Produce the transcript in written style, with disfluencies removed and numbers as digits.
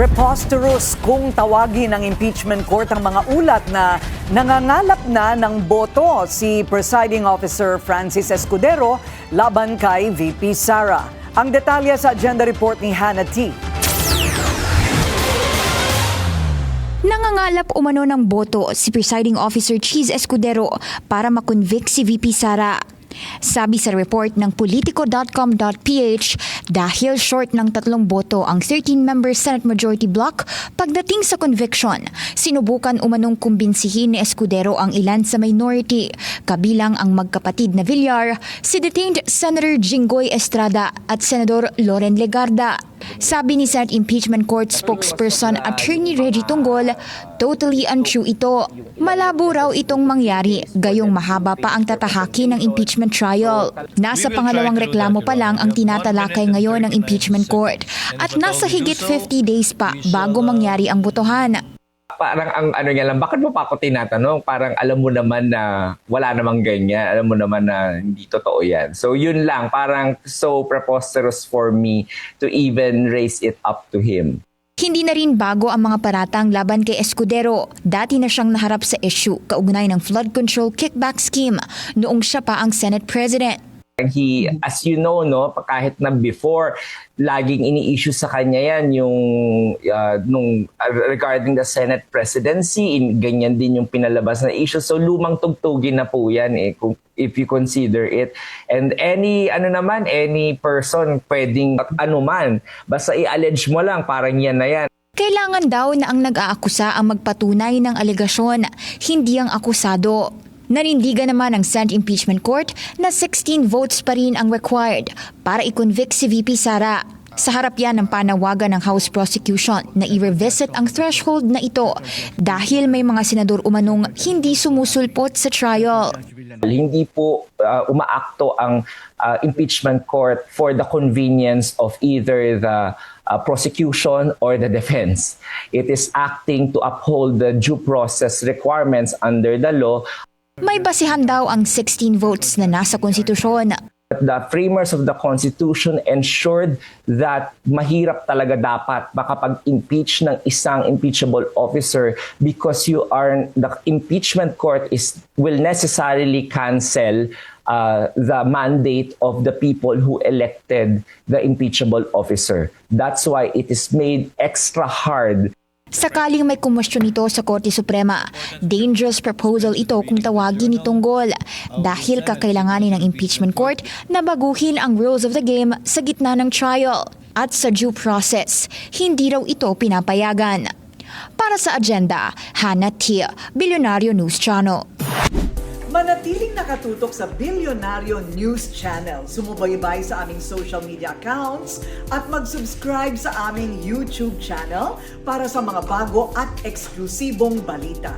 Preposterous kung tawagin ng impeachment court ang mga ulat na nangangalap na ng boto si Presiding Officer Francis Escudero laban kay VP Sara. Ang detalye sa agenda report ni Hannah T. Nangangalap umano ng boto si Presiding Officer Chiz Escudero para makonvict si VP Sara. Sabi sa report ng politico.com.ph, dahil short ng 3 boto ang 13-member Senate Majority Block pagdating sa conviction, sinubukan umanong kumbinsihin ni Escudero ang ilan sa minority, kabilang ang magkapatid na Villar, si detained Senator Jinggoy Estrada at Senador Loren Legarda. Sabi ni Senate Impeachment Court spokesperson Attorney Reggie Tunggol, totally untrue ito. Malabo raw itong mangyari, gayong mahaba pa ang tatahaki ng impeachment trial. Nasa pangalawang reklamo pa lang ang tinatalakay ngayon ng impeachment court at nasa higit 50 days pa bago mangyari ang botohan. Parang ang ano niya lang, bakit mo pa ako tinatanong? Parang alam mo naman na wala namang ganyan. Alam mo naman na hindi totoo yan. So yun lang, parang so preposterous for me to even raise it up to him. Hindi na rin bago ang mga paratang laban kay Escudero. Dati na siyang naharap sa issue kaugnay ng flood control kickback scheme noong siya pa ang Senate President. He, as you know, no, kahit na before, laging ini-issue sa kanya yan yung regarding the Senate presidency, ganyan din yung pinalabas na issue. So lumang tugtugin na po yan if you consider it. And any person pwedeng anuman, basta i-allege mo lang, parang yan na yan. Kailangan daw na ang nag-aakusa ang magpatunay ng alegasyon, hindi ang akusado. Nanindigan naman ang Senate Impeachment Court na 16 votes pa rin ang required para i-convict si VP Sara. Sa harap yan ng panawagan ng House Prosecution na i-revisit ang threshold na ito dahil may mga senador umanong hindi sumusulpot sa trial. Hindi po umaakto ang impeachment court for the convenience of either the prosecution or the defense. It is acting to uphold the due process requirements under the law. May basihan daw ang 16 votes na nasa konstitusyon. The framers of the Constitution ensured that mahirap talaga dapat makapag-impeach ng isang impeachable officer because the impeachment court will necessarily cancel the mandate of the people who elected the impeachable officer. That's why it is made extra hard. Sakaling may kumwestiyon nito sa Korte Suprema, dangerous proposal ito kung tawagin ni Tunggol dahil kakailanganin ng impeachment court na baguhin ang rules of the game sa gitna ng trial at sa due process. Hindi raw ito pinapayagan. Para sa agenda, Hannah T. Bilyonaryo News Channel. Manatiling nakatutok sa Bilyonaryo News Channel. Sumubaybay sa aming social media accounts at mag-subscribe sa aming YouTube channel para sa mga bago at eksklusibong balita.